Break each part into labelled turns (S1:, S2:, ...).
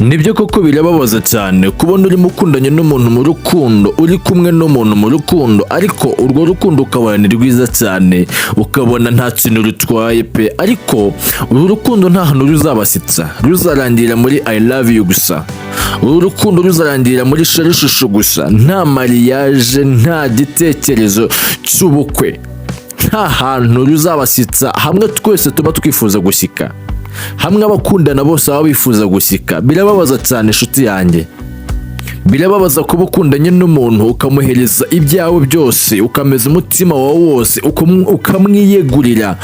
S1: nibyo koko birababaza cyane kubona urimo ukundanye n'umuntu mu rukundo, uri kumwe n'umuntu mu rukundo, ariko urwo rukundo ukabona ni rwiza cyane, ukabona nta kintu rutwaye pe, ariko uru rukundo nta hantu ruzabasitsa, ruzarangira muri I love you gusa. Uru rukundo ruzarangira muri sharishusho gusa, nta mariage, nta gitekerezo cy'ubukwe, nta hantu ruzabasitsa, hamwe twese tuba twifuza gushyika, hamwe abakundana bose baba bifuza gushyika. Birababaza cyane inshuti yanjye, birababaza kuba ukundanye n'umuntu ukamuhereza ibyawe byose, ukameza umutima wawe wose, ukamwiyegurira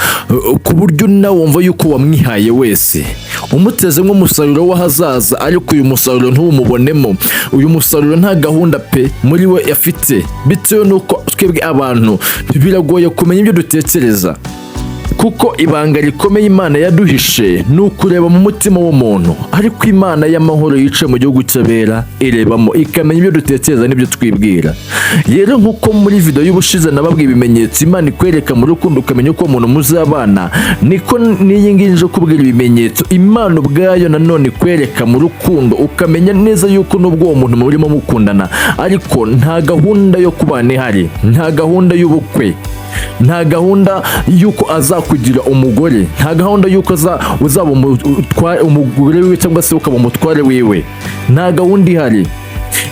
S1: ku buryo nawe wumva yuko wamwihaye wese, umuteze nk'umusaruro w'ahazaza, ariko uyu musaruro ntumubonemo. Uyu musaruro nta gahunda pe muri we afite, bitewe n'uko twebwe abantu biragoye kumenya ibyo dutekereza, kuko ibanga rikomeye Imana yaduhishe ni ukureba mu mutima w'umuntu, ariko Imana y'amahoro yicaye mu gihugu cy'abera irebamo ikamenya ibyo dutekereza n'ibyo twibwira. Rero nk'uko muri video y'ubushize nababwiye ibimenyetso Imana ikwereka mu rukundo ukamenya uko umuntu muzabana, niko n'iyi ngiyi nje kubwira ibimenyetso Imana ubwayo nanone ikwereka mu rukundo, ukamenya neza yuko nubwo uwo muntu murimo mukundana, ariko nta gahunda yo kubana ihari, nta gahunda y'ubukwe, nta gahunda yuko azakugira umugore, nta gahunda yuko uzaba umugore wiwe cyangwa se ukaba umutware wiwe, nta gahunda ihari.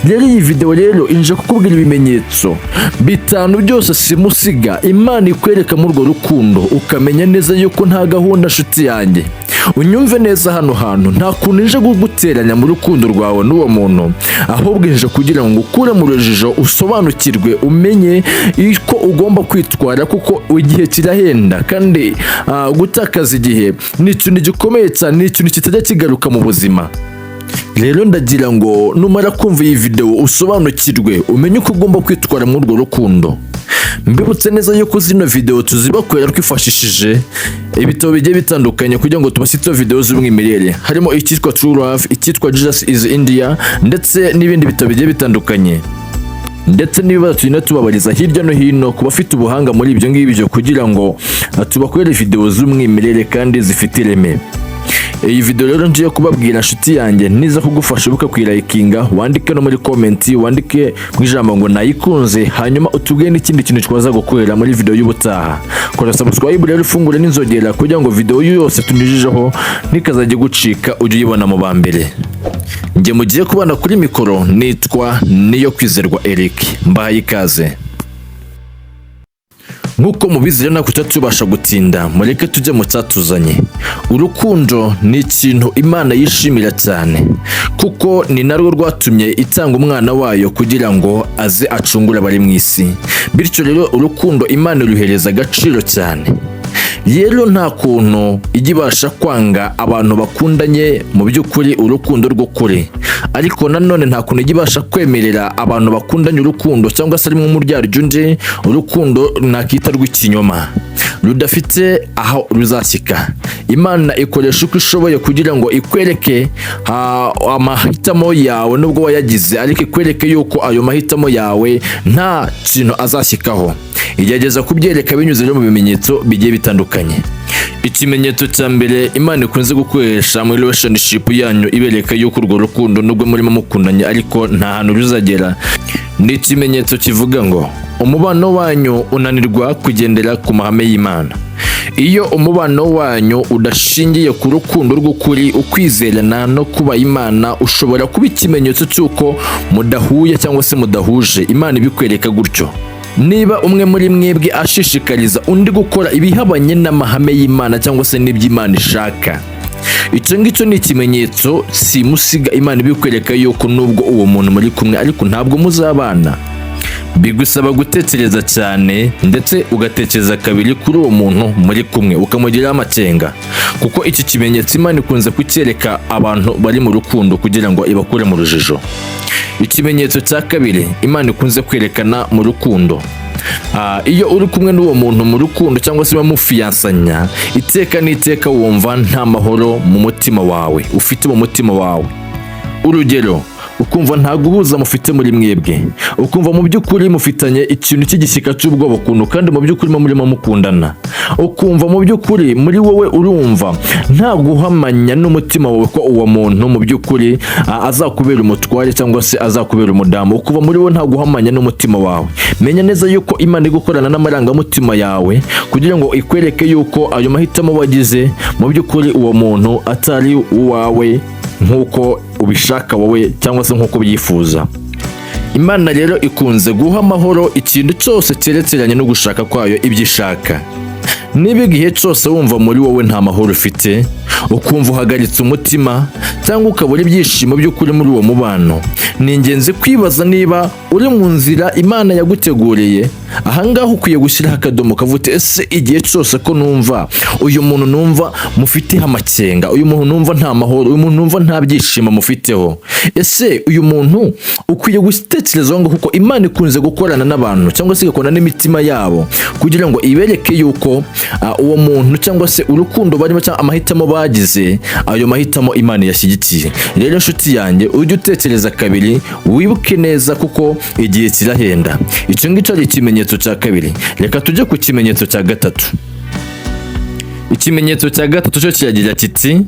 S1: Rero iyi video rero inje kukubwira ibimenyetso bitanu byose simusiga Imana ikwereka muri urwo rukundo, ukamenya neza yuko nta gahunda nshuti yanjye. Unyumve neza hano hantu, nta kuntu nje guteranya mu rukundo rwawe n'uwo muntu, ahubwo nje kugira ngo ukure mu rujijo, usobanukirwe, umenye ko ugomba kwitwara, kuko igihe kirahenda kandi gutakaza igihe ni ikintu gikomeye cyane, ni ikintu kitajya kigaruka mu buzima. Rero ndagira ngo numara kumva iyi video usobanukirwe, umenye uko ugomba kwitwara muri urwo rukundo. Mbibutse neza yuko zino video tuzibakorera twifashishije ibitabo bigiye bitandukanye kugira ngo tubashyitse video z'umwimerere, harimo icyitwa True Love, icyitwa Jesus is India, ndetse n'ibindi bitabo bigiye bitandukanye, ndetse n'ibibazo tugenda tubabariza hirya no hino ku bafite ubuhanga muri ibyo ngibyo, kugira ngo tubakorere video z'umwimerere kandi zifite ireme. Iyi video rero ngiye kubabwira nshuti yanjye niza kugufasha ubuka kwirayikinga, wandike no muri comment, wandike mu ijambo ngo nayikunze, hanyuma utubwire n'ikindi kintu twaza gukorera muri video y'ubutaha. Kora subscribe rero ufungure n'inzogera kugira ngo video yose tunyujijeho nikazajye gucika ujye uyibona mu bambere. Nge mugiye kubana kuri mikoro nitwa Niyo Kwizerwa Eric, mbahaye ikaze. Nkuko mubizi rero nako tubasha gutinda, mureke tujye mu cyatuzanye. Urukundo ni ikintu Imana yishimira cyane, kuko ni narwo rwatumye itanga umwana wayo kugira ngo aze acungura abari mu isi. Bityo rero urukundo Imana iruhereza agaciro cyane. Rero nta kuntu ijya ibasha kwanga abantu bakundanye mu by'ukuri urukundo rw'ukuri, ariko nanone nta kuntu ijya ibasha kwemerera abantu bakundanye urukundo cyangwa se arimo umuryaryo undi urukundo nakita rw'ikinyoma rudafite aho ruzashyika. Imana ikoresha uko ishoboye kugira ngo ikwereke amahitamo yawe nubwo wayagize, ariko ikwereke yuko ayo mahitamo yawe nta kintu azashyikaho. Igerageza kubyereka binyuze mu bimenyetso bigiye bitandukanye. Ikimenyetso cya mbere Imana ikunze gukoresha muri relationship yanyu ibereka yuko urwo rukundo nubwo murimo mukundanye ariko nta hantu ruzagera, ni ikimenyetso kivuga ngo umubano wanyu unanirwa kugendera ku mahame y'Imana. Iyo umubano wanyu udashingiye ku rukundo rw'ukuri, ukwizerana no kuba Imana, ushobora kuba ikimenyetso cy'uko mudahuye cyangwa se mudahuje. Imana ibikwereka gutyo. Niba umwe muri mwebwe ashishikariza undi gukora ibihabanye n'amahame y'Imana cyangwa se n'iby'Imana ishaka, icyo ngicyo ni ikimenyetso simusiga Imana ibikwereka yuko nubwo uwo muntu muri kumwe ariko ntabwo muzabana. Bigusaba gutekereza cyane, ndetse ugatekereza kabiri kuri uwo muntu muri kumwe, ukamugiraho amakenga, kuko iki kimenyetso Imana ikunze kucyereka abantu bari mu rukundo kugira ngo ibakure mu rujijo. Ikimenyetso cya kabiri Imana ikunze kwerekana mu rukundo, iyo uri kumwe n'uwo muntu mu rukundo cyangwa se bamufiyansanya, iteka n'iteka wumva nta mahoro mu mutima wawe ufite mu mutima wawe. Urugero, ukumva nta guhuza mufite muri mwebwe, ukumva mu by'ukuri mufitanye ikintu cy'igishyika cy'ubwoba ukuntu kandi mu by'ukuri murimo mukundana, ukumva mu by'ukuri muri wowe urumva nta guhamanya n'umutima wawe ko uwo muntu mu by'ukuri azakubera umutware cyangwa se azakubera umudamu, ukumva muri wowe nta guhamanya n'umutima wawe. Menya neza yuko Imana iri gukorana n'amarangamutima yawe kugira ngo ikwereke yuko ayo mahitamo wagize mu by'ukuri uwo muntu atari uwawe nk'uko ubishaka wowe cyangwa se nk'uko ubyifuza. Imana rero ikunze guha amahoro ikintu cyose cyerekeranye no gushaka kwayo ibyo ishaka. Niba igihe cyose wumva muri wowe nta mahoro ufite, ukumva uhagaritse umutima cyangwa ukabura ibyishimo by'ukuri muri uwo mubano, ni ingenzi kwibaza niba uri mu nzira Imana yaguteguriye. Ahangaha ukwiye gushyiraho akadomo kavuga ese igihe cyose ko numva uyu muntu numva mufiteho amakenga, uyu muntu numva nta mahoro, uyu muntu numva nta byishimo mufiteho, ese uyu muntu ukwiye gutekerezaho ngo kuko Imana ikunze gukorana n'abantu cyangwa se igakorana n'imitima yabo kugira ngo ibereke yuko uwo muntu cyangwa se urukundo barimo cyangwa amahitamo bagize, ayo mahitamo Imana yashyigikiye. Rero inshuti yanjye ujye utekereza kabiri, wibuke neza kuko igihe kirahenda. Icyo ngicyo ari ikimenyetso cya kabiri. Reka tujye ku kimenyetso cya gatatu. Ikimenyetso cya gatatu cyo kiragira kiti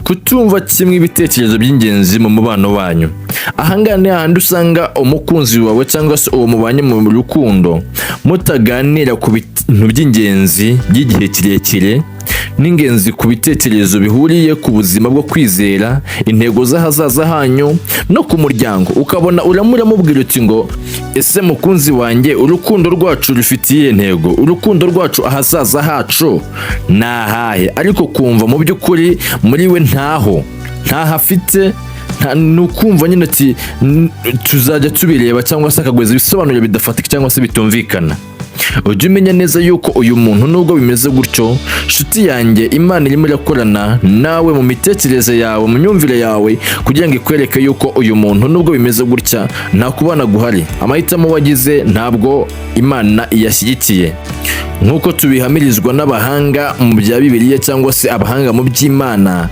S1: kutumva kimwe ibitekerezo by'ingenzi mu mubano wanyu. Ahangaha ni hahandi usanga umukunzi wawe cyangwa se uwo mubanye mu rukundo mutaganira ku bintu by'ingenzi by'igihe kirekire n'ingenzi ku bitekerezo bihuriye ku buzima bwo kwizera, intego z'ahazaza hanyu no ku muryango. Ukabona uramubwira uti ngo ese mukunzi wanjye urukundo rwacu rufitiye intego, urukundo rwacu ahazaza hacu nahahe, ariko kumva mu by'ukuri muri we ntaho afite, nukumva nyine ati tuzajya tubireba cyangwa se akagweza ibisobanuro bidafatika cyangwa se bitumvikana. Ujye umenya neza yuko uyu muntu nubwo bimeze gutyo, nshuti yanjye, Imana irimo irakorana nawe mu mitekerereze yawe, mu myumvire yawe kugira ngo ikwereke yuko uyu muntu nubwo bimeze gutya nta kubana guhari, amahitamo wagize ntabwo Imana iyashyigikiye. Nk'uko tubihamirizwa n'abahanga mu bya Bibiliya cyangwa se abahanga mu by'Imana,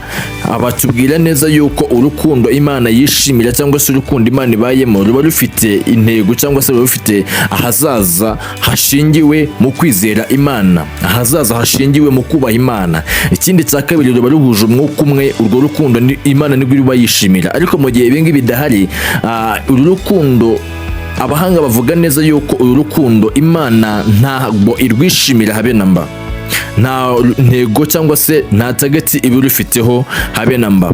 S1: abatubwira neza yuko urukundo Imana yishimira cyangwa se urukundo Imana ibayemo ruba rufite intego cyangwa se ruba rufite ahazaza hashingiwe mu kwizera Imana, ahazaza hashingiwe mu kubaha Imana. Ikindi cya kabiri, ruba ruhuje umwuka umwe, urwo rukundo Imana nirwo iba yishimira. Ariko mu gihe ibingibi bidahari, uru rukundo abahanga bavuga neza yuko uru rukundo Imana ntabwo irwishimira habe namba, nta ntego cyangwa se nta tageti iba irufiteho habe namba.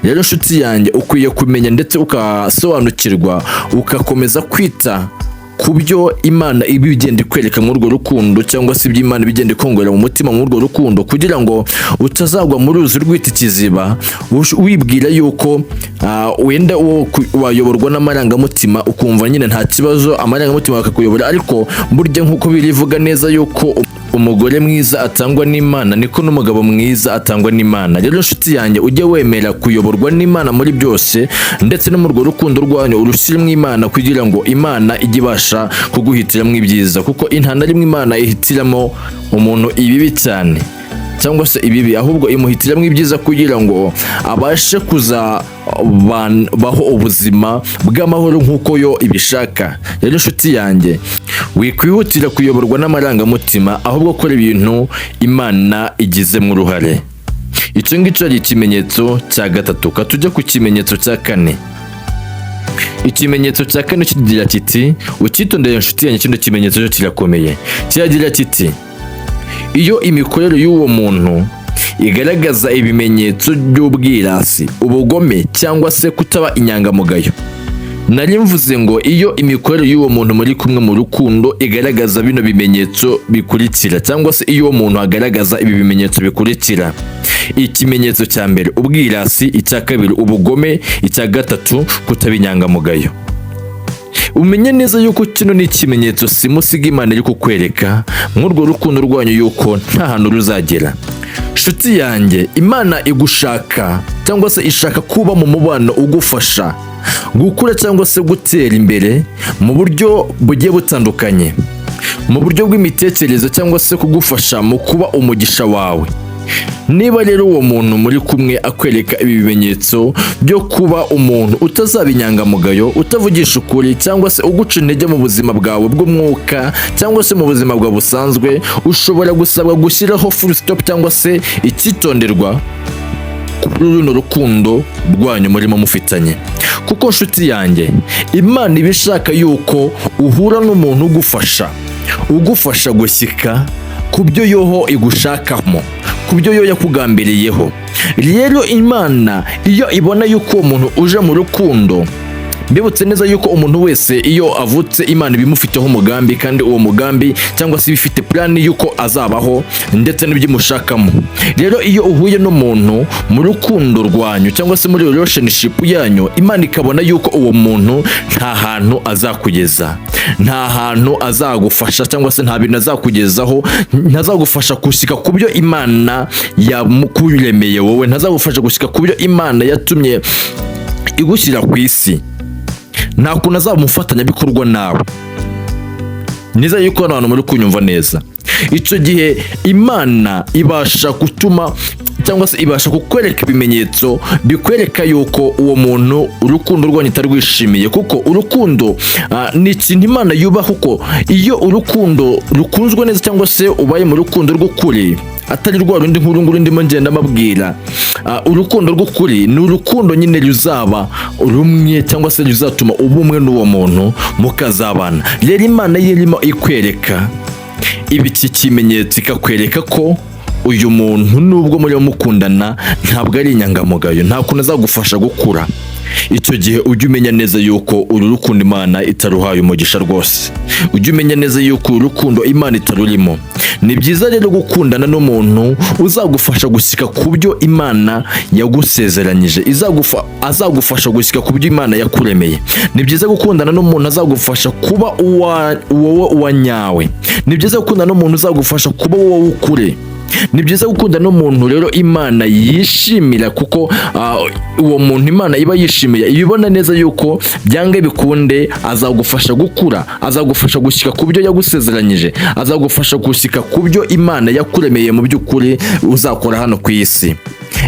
S1: Rero inshuti yanjye, ukwiye kumenya ndetse ukasobanukirwa, ugakomeza kwita ku byo Imana iba igenda ikwereka muri urwo rukundo cyangwa se ibyo Imana bigenda ikongorera mu mutima muri urwo rukundo, kugira ngo utazagwa mu ruzi rw'ita ikiziba wibwira yuko wenda wayoborwa n'amarangamutima ukumva nyine nta kibazo, amarangamutima akakuyobora. Ariko burya nk'uko birivuga neza yuko umugore mwiza atangwa n'Imana, niko n'umugabo mwiza atangwa n'Imana. Rero inshuti yanjye, ujye wemera kuyoborwa n'Imana muri byose, ndetse no mu rwo rukundo rwanyu urushyiremo Imana kugira ngo Imana ijye ibasha kuguhitiramo ibyiza, kuko nta na rimwe Imana ihitiramo umuntu ibibi cyane cyangwa se ibibi, ahubwo imuhitiramo ibyiza kugira ngo abashe kuzabaho ubuzima bw'amahoro nk'uko yo ibishaka. Rero inshuti yanjye, wikwihutira kuyoborwa n'amarangamutima, ahubwo kora ibintu Imana igizemo uruhare. Icyo ngicyo ari ikimenyetso cya gatatu. Tujya ku kimenyetso cya kane. Ikimenyetso cya kane kigira kiti, ukitondeye inshuti yanjye, kino kimenyetso cyo kirakomeye. Kiragira kiti, iyo imikorere y'uwo muntu igaragaza ibimenyetso by'ubwirasi, ubugome cyangwa se kutaba inyangamugayo. Nari mvuze ngo iyo imikorere y'uwo muntu muri kumwe mu rukundo igaragaza bino bimenyetso bikurikira, cyangwa se iyo uwo muntu agaragaza ibi bimenyetso bikurikira: ikimenyetso cya mbere, ubwirasi; icya kabiri, ubugome; icya gatatu, kutaba inyangamugayo. Umenye neza yuko kino ni ikimenyetso simusiga Imana iri kukwereka nk'urwo rukundo rwanyu yuko nta hantu ruzagera. Nshuti yanjye, Imana igushaka cyangwa se ishaka kuba mu mubano ugufasha gukura cyangwa se gutera imbere mu buryo bugiye butandukanye, mu buryo bw'imitekerereze cyangwa se kugufasha mu kuba umugisha wawe. Niba rero uwo muntu muri kumwe akwereka ibi bimenyetso byo kuba umuntu utazaba inyangamugayo, utavugisha ukuri, cyangwa se uguca intege mu buzima bwawe bw'umwuka cyangwa se mu buzima bwawe busanzwe, ushobora gusabwa gushyiraho full stop cyangwa se icyitonderwa kuri runo rukundo rwanyu murimo mufitanye. Kuko nshuti yanjye, Imana iba ishaka yuko uhura n'umuntu ugufasha gushyika ku byo yoho igushakamo, ku byo yo yakugambiriyeho. Rero Imana iyo ibona yuko uwo muntu uje mu rukundo, mbibutse neza yuko umuntu wese iyo avutse Imana ibimufiteho umugambi, kandi uwo mugambi cyangwa se bifite plan yuko azabaho ndetse n'ibyimushakamo. Rero iyo uhuye n'umuntu mu rukundo rwanyu cyangwa se muri relationship yanyu, Imana ikabona yuko uwo muntu nta hantu azakugeza, nta hantu azagufasha cyangwa se nta bintu azakugezaho, ntazagufasha gushyika ku byo Imana yamukuremeye wowe, ntazagufasha gushyika ku byo Imana yatumye igushyira ku isi. Nta kuntu azaba umufatanyabikorwa nawe. Niza yuko abantu muri kunyumva neza. Icyo gihe Imana ibasha gutuma cyangwa se ibasha kukwereka ibimenyetso bikwereka yuko uwo muntu urukundo rwanyu utarwishimiye. Kuko urukundo ni ikintu Imana yubaha, kuko iyo urukundo rukunzwe neza cyangwa se ubaye mu rukundo rw'ukuri, atari rwa rundi nkuru ndimo ngenda mabwira, urukundo rw'ukuri ni urukundo nyine ruzaba rumwe cyangwa se ruzatuma ubumwe n'uwo muntu mukazabana. Rero Imana irimo ikwereka iki kimenyetso, ikakwereka ko uyu muntu nubwo murimo mukundana ntabwo ari inyangamugayo, nta kuntu azagufasha gukura. Icyo gihe ujye umenya neza yuko uru rukundo Imana itaruhaye umugisha rwose. Ujye umenya neza yuko uru rukundo Imana itarurimo. Ni byiza rero gukundana n'umuntu uzagufasha gushyika ku byo Imana yagusezeranyije, azagufasha gushyika ku byo Imana yakuremeye. Ni byiza gukundana n'umuntu azagufasha kuba wowe uwanyawe. Ni byiza gukundana n'umuntu uzagufasha kuba wowe ukure. Ni byiza gukunda n'umuntu rero Imana yishimira, kuko uwo muntu Imana iba yishimiye, ibibona neza yuko byange bikunde azagufasha gukura, azagufasha gushyika ku byo yagusezeranyije, azagufasha gushyika ku byo Imana yakuremeye mu by'ukuri uzakora hano ku isi.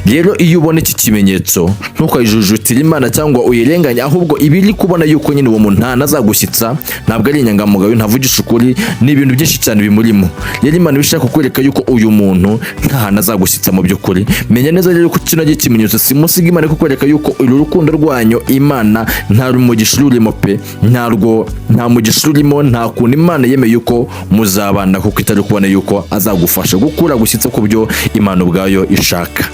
S1: Rero iyo ubona iki kimenyetso, ntukayijujutire Imana cyangwa uyirenganye, ahubwo ibiri kubona yuko nyine uwo muntu ntazagushyitsa, ntabwo ari inyangamugayo, ntavugisha ukuri, ni ibintu byinshi cyane bimurimo. Rero Imana ibishaka kukwereka yuko uyu muntu nta hantu azagushyitsa mu by'ukuri. Menya neza rero ko kino kimenyetso simusiga Imana kukwereka yuko uru rukundo rwanyu Imana nta mugisha rurimo pe, nta mugisha rurimo, nta kuntu Imana yemeye yuko muzabana, kuko itari kubona yuko azagufasha gukura, gushyitsa ku byo Imana ubwayo ishaka.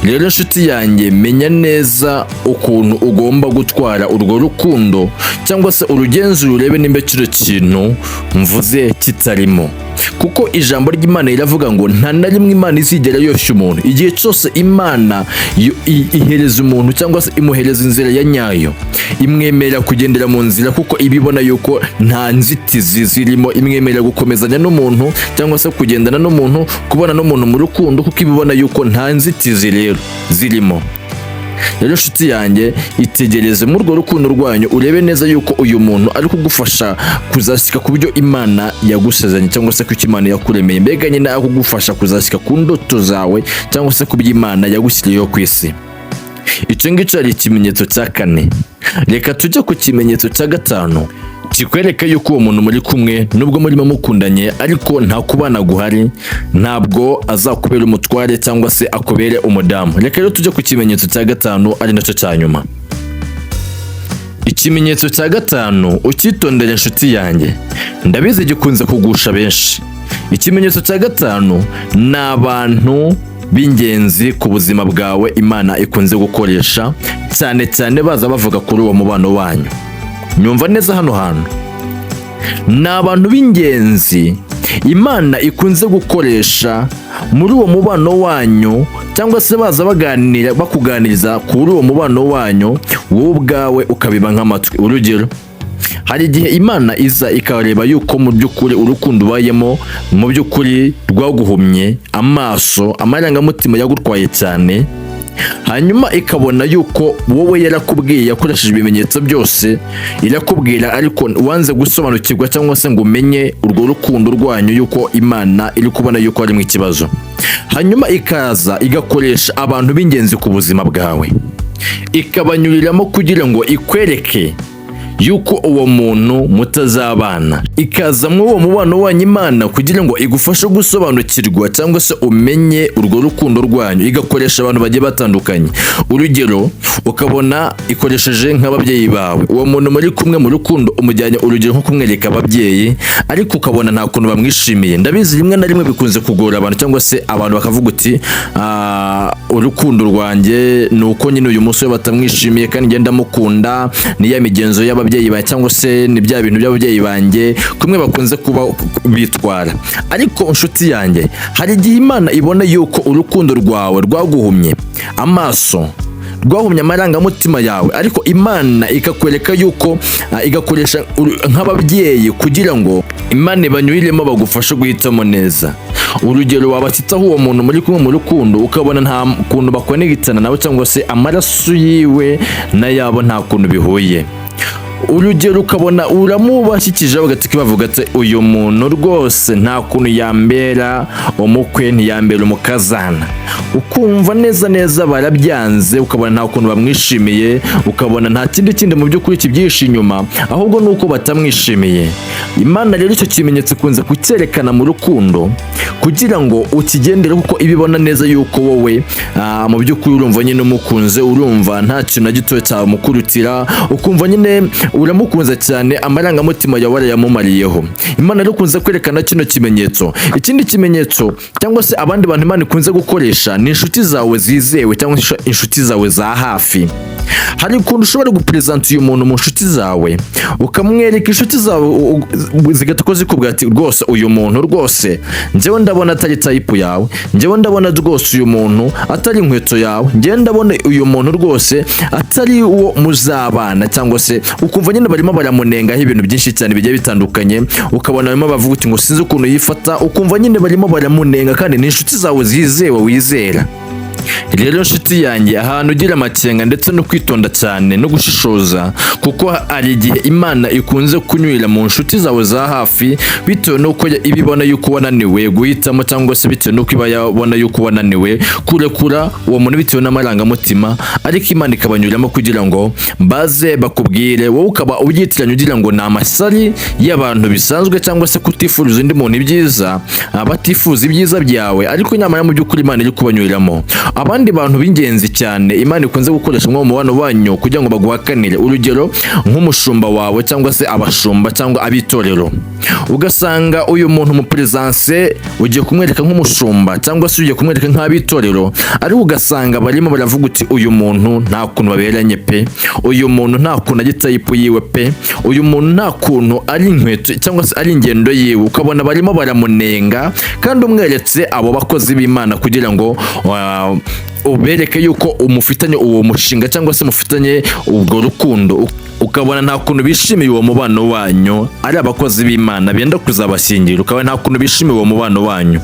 S1: Rero inshuti yanjye, menya neza ukuntu ugomba gutwara urwo rukundo, cyangwa se urugenzura urebe nimba kino kintu mvuze kitarimo. Kuko ijambo ry'Imana riravuga ngo nta na rimwe Imana izigera yoshya umuntu. Igihe cyose Imana ihereza umuntu cyangwa se imuhereza inzira ya nyayo, imwemerera kugendera mu nzira, kuko ibibona yuko nta nzitizi zirimo, imwemerera gukomezanya n'umuntu cyangwa se kugendana n'umuntu, kubona n'umuntu mu rukundo, kuko ibibona yuko nta nzitizi rero zirimo. Rero inshuti yanjye, itegereze muri urwo rukundo rwanyu, urebe neza yuko uyu muntu ari kugufasha kuzashyika ku byo Imana yagusezeranye cyangwa se ku cyo Imana yakuremeye, mbega nyine ari kugufasha kuzashyika ku ndoto zawe cyangwa se ku byo Imana yagushyiriyeho ku isi. Icyo ngicyo ari ikimenyetso cya 4. Reka tujye ku kimenyetso cya 5, kikwereka yuko uwo muntu muri kumwe nubwo murimo mukundanye ariko nta kubana guhari, ntabwo azakubera umutware cyangwa se akubere umudamu. Reka rero tujye ku kimenyetso cya 5, ari nacyo cya nyuma. Ikimenyetso cya 5 ukitondere inshuti yanjye, ndabizi gikunze kugusha benshi. Ikimenyetso cya 5 ni abantu b'ingenzi ku buzima bwawe Imana ikunze gukoresha, cyane cyane baza bavuga kuri uwo mubano wanyu. Nyumva neza hano hantu, ni abantu b'ingenzi Imana ikunze gukoresha muri uwo mubano wanyu, cyangwa se baza bakuganiriza kuri uwo mubano wanyu, wowe ubwawe ukabiba nk'amatwi. Urugero, hari igihe Imana iza ikareba yuko mu by'ukuri urukundo ubayemo mu by'ukuri rwaguhumye amaso, amarangamutima yagutwaye cyane, hanyuma ikabona yuko wowe yarakubwiye yakoresheje ibimenyetso byose irakubwira, ariko wanze gusobanukirwa cyangwa se ngo umenye urwo rukundo rwanyu yuko Imana iri kubona yuko ari mu ikibazo. Hanyuma ikaza igakoresha abantu b'ingenzi ku buzima bwawe, ikabanyuriramo kugira ngo ikwereke yuko uwo muntu mutazabana, ikaza muri uwo mubano wanyu Imana kugira ngo igufashe gusobanukirwa cyangwa se umenye urwo rukundo rwanyu. Igakoresha abantu bagiye batandukanye, urugero ukabona ikoresheje nk'ababyeyi bawe, uwo muntu muri kumwe mu rukundo umujyanye urugero nko kumwereka ababyeyi, ariko ukabona nta kuntu bamwishimiye. Ndabizi rimwe na rimwe bikunze kugora abantu, cyangwa se abantu bakavuga uti urukundo rwanjye ni uko nyine uyu musore batamwishimiye kandi ngenda mukunda, ni ya migenzo y'ababyeyi banjye cyangwa se ni bya bintu by'ababyeyi banjye kumwe bakunze kuba bitwara. Ariko inshuti yanjye, hari igihe Imana ibona yuko urukundo rwawe rwaguhumye amaso, rwahumye amarangamutima yawe, ariko Imana ikakwereka yuko igakoresha nk'ababyeyi kugira ngo Imana ibanyuriremo bagufashe guhitamo neza. Urugero wabatitaho uwo muntu muri kumwe mu rukundo ukabona nta kuntu bakonegitana nawe, cyangwa se amaraso yiwe n'ayabo nta kuntu bihuye. Urugero ukabona uramubashyikije bagatika bavuga ati uyu muntu rwose nta kuntu yambera umukwe, ntiyambera umukazana, ukumva neza barabyanze, ukabona nta kuntu bamwishimiye, ukabona nta kindi mu by'ukuri kibyihishe inyuma, ahubwo nuko batamwishimiye. Imana rero icyo kimenyetso ikunze kucyerekana mu rukundo kugira ngo ukigendere, kuko ibibona neza yuko wowe mu by'ukuri urumva nyine umukunze, urumva nta kintu na gito cyamukurutira, ukumva nyine uramukunze cyane, amarangamutima yawe warayamumariyeho. Imana rero ikunze kwerekana kino kimenyetso. Ikindi kimenyetso cyangwa se abandi bantu Imana ikunze gukoresha ni inshuti zawe zizewe cyangwa inshuti zawe za hafi. Hari ukuntu ushobora gupresenta uyu muntu mu nshuti zawe, ukamwereka inshuti zawe zigata zikubwira ati rwose uyu muntu rwose njyewe ndabona atari type yawe, njyewe ndabona rwose uyu muntu atari inkweto yawe, njyewe ndabona uyu muntu rwose atari uwo muzabana, cyangwa se ukumva nyine barimo baramunengaho ibintu byinshi cyane bigiye bitandukanye, ukabona barimo bavuga uti ngo sinzi ukuntu yifata, ukumva nyine barimo baramunenga kandi ni inshuti zawe zizewe wizera. Rero nshuti yanjye, ahantu ugira amakenga ndetse no kwitonda cyane no gushishoza, kuko hari igihe Imana ikunze kunyurira mu nshuti zawe za hafi bitewe nuko ibibona yuko wananiwe guhitamo, cyangwa se bitewe nuko iba yabona yuko wananiwe kurekura uwo muntu bitewe n'amarangamutima, ariko Imana ikabanyuriramo kugira ngo baze bakubwire, wowe ukaba ubyitiranya ugira ngo ni amasari y'abantu bisanzwe, cyangwa se kutifuriza undi muntu ibyiza, batifuza ibyiza byawe, ariko nyamara mu by'ukuri Imana iri kubanyuriramo. Abandi bantu b'ingenzi cyane Imana ikunze gukoresha mu mubano wanyu kugira ngo baguhakanire, urugero nk'umushumba wawe cyangwa se abashumba cyangwa abitorero, ugasanga uyu muntu mu presence ugiye kumwereka nk'umushumba cyangwa se ugiye kumwereka nk'abitorero, ariko ugasanga barimo baravuga uti uyu muntu nta kuntu baberanye pe, uyu muntu nta kuntu agitayipu yiwe pe, uyu muntu nta kuntu ari inkweto cyangwa se ari ingendo yiwe, ukabona barimo baramunenga kandi umweretse abo bakozi b'Imana kugira ngo ubereke yuko umufitanye uwo mushinga cyangwa se mufitanye ubwo rukundo, ukabona nta kuntu bishimiye uwo mubano wanyu, ari abakozi b'Imana benda kuzabashyingira, ukabona nta kuntu bishimiye uwo mubano wanyu.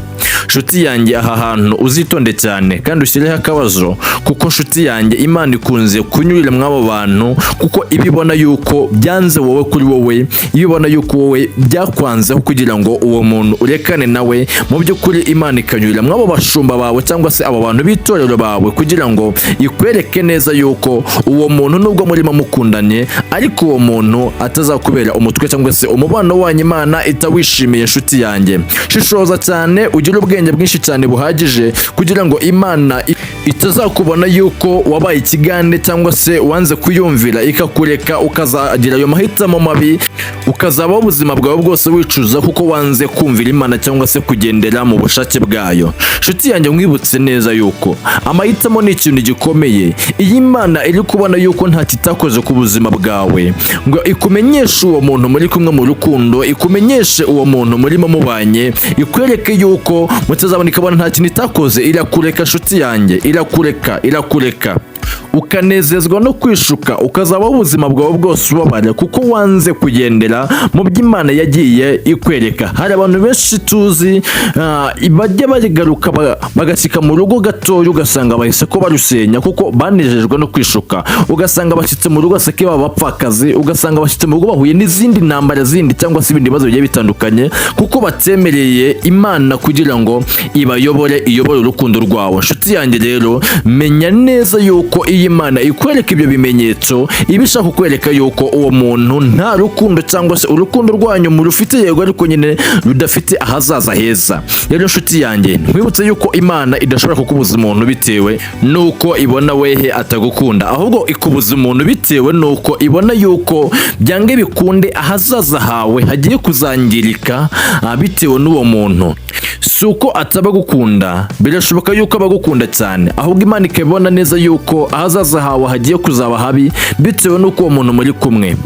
S1: Nshuti yanjye, aha hantu uzitonde cyane kandi ushyireho akabazo, kuko nshuti yanjye Imana ikunze kunyurira mw'abo bantu, kuko ibibona yuko byanze wowe kuri wowe, ibibona yuko wowe byakwanzeho kugira ngo uwo muntu urekane nawe, mu by'ukuri Imana ikanyurira mw'abo bashumba bawe cyangwa se abo bantu b'itorero bawe kugira ngo ikwereke neza yuko uwo muntu nubwo murimo mukundanye, ariko uwo muntu atazakubera umutwe cyangwa se umubano wanyu Imana itawishimiye. Nshuti yanjye, shishoza cyane, ugire ubwenge bwinshi cyane buhagije kugira ngo Imana itazakubona yuko wabaye ikigande cyangwa se wanze kuyumvira ikakureka ukazagira ayo mahitamo mabi, ukazabaho ubuzima bwawe bwose wicuza kuko wanze kumvira Imana cyangwa se kugendera mu bushake bwayo. Nshuti yanjye, mwibutse neza yuko amahitamo ni ikintu gikomeye. Iyi Imana iri kubona yuko nta kitakoze ku buzima bwawe ngo ikumenyeshe uwo muntu muri kumwe mu rukundo, ikumenyeshe uwo muntu murimo mubanye, ikwereke yuko mutazabana, ikabona nta kintu itakoze, irakureka nshuti yanjye, irakureka. ukanezezwa no kwishuka, ukazaba ubuzima bwawe bwose ubabara kuko wanze kugendera mu by'Imana yagiye ikwereka. Hari abantu benshi tuzi bajya barigaruka bagasika mu rugo gatoya ugasanga bahise ko barusenya kuko banejejwe no kwishuka, ugasanga bashyitse mu rugo aseke babapfakazi, ugasanga bashyitse mu rugo bahuye n'izindi ntambara zindi cyangwa se ibindi bibazo bigiye bitandukanye kuko batemereye Imana kugira ngo iyobore urukundo rwawe. Nshuti yanjye rero, menya neza yuko iyi Imana ikwereka ibyo bimenyetso iba ishaka kukwereka yuko uwo muntu nta rukundo cyangwa se urukundo rwanyu murufite, yego ariko nyine rudafite ahazaza heza. Rero nshuti yanjye, nkwibutse yuko Imana idashobora kukubuza umuntu bitewe nuko ibona wehe atagukunda, ahubwo ikubuza umuntu bitewe nuko ibona yuko byange bikunde ahazaza hawe hagiye kuzangirika bitewe n'uwo muntu. Si uko atabagukunda, birashoboka yuko abagukunda cyane, ahubwo Imana ikabona neza yuko ahazaza hawe hagiye kuzaba habi bitewe n'uko uwo muntu muri kumwe.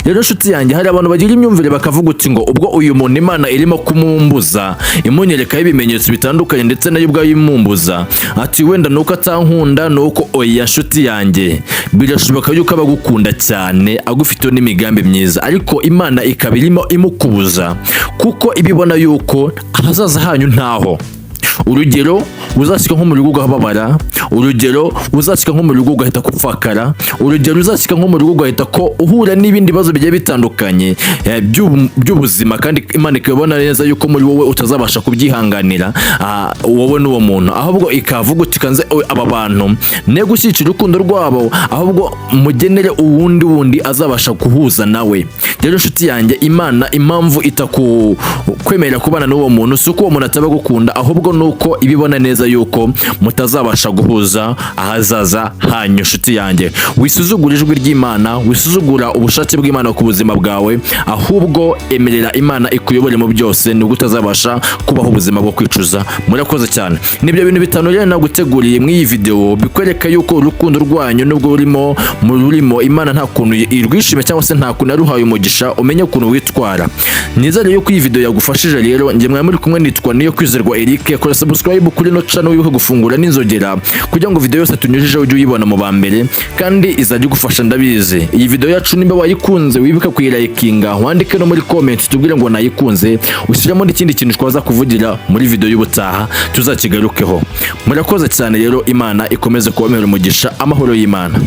S1: Rero nshuti yanjye, hari abantu bagira imyumvire bakavuga uti ngo ubwo uyu muntu Imana irimo kumumbuza imunyerekaho ibimenyetso bitandukanye ndetse nayo ubwayo imumbuza, ati wenda nuko atankunda, nuko oya. Nshuti yanjye, birashoboka yuko abagukunda cyane agufiteho n'imigambi myiza, ariko Imana ikaba irimo imukubuza kuko ibibona yuko ahazaza hanyu ntaho. Urugero, uzashyika nko mu rugo ugahababara, urugero uzashyika nko mu rugo ugahita kupfakara, urugero uzashyika nko mu rugo ugahita ko uhura n'ibindi bibazo bigiye bitandukanye by'ubuzima, kandi Imana ikabona neza yuko muri wowe utazabasha kubyihanganira wowe n'uwo muntu, ahubwo ikavuga uti kanze aba bantu ne gushyikira urukundo rwabo, ahubwo mugenere uwundi azabasha kuhuza nawe. Rero nshuti yanjye, Imana impamvu itakwemerera kubana n'uwo muntu si uko uwo muntu atabagukunda, ahubwo nuko ibibona neza yuko mutazabasha guhuza ahazaza hanyu. Nshuti yanjye, wisuzugura ijwi ry'Imana, wisuzugura ubushake bw'Imana ku buzima bwawe, ahubwo emerera Imana ikuyobore mu byose, nubwo utazabasha kubaho ubuzima bwo kwicuza. Murakoze cyane. Nibyo bintu bitanu rero naguteguriye muri iyi video bikwereka yuko urukundo rwanyu nubwo rurimo Imana nta kuntu irwishime cyangwa se nta kuntu yaruhaye umugisha, umenye ukuntu witwara. Nizere yuko iyi video yagufashije. Rero njye mwari muri kumwe, nitwa Niyo Kwizerwa Eric. Kora subscribe kuri no channel, wibuke gufungura n'inzogera kugira ngo video yose tunyujijeho ujye uyibona mu bambere, kandi izajya igufasha ndabizi. Iyi video yacu nimba wayikunze, wibuke kuyirayikinga, wandike no muri comment tubwire ngo nayikunze, ushyiramo n'ikindi kintu twaza kuvugira muri video y'ubutaha tuzakigarukeho. Murakoze cyane rero, Imana ikomeze kubamera umugisha, amahoro y'Imana.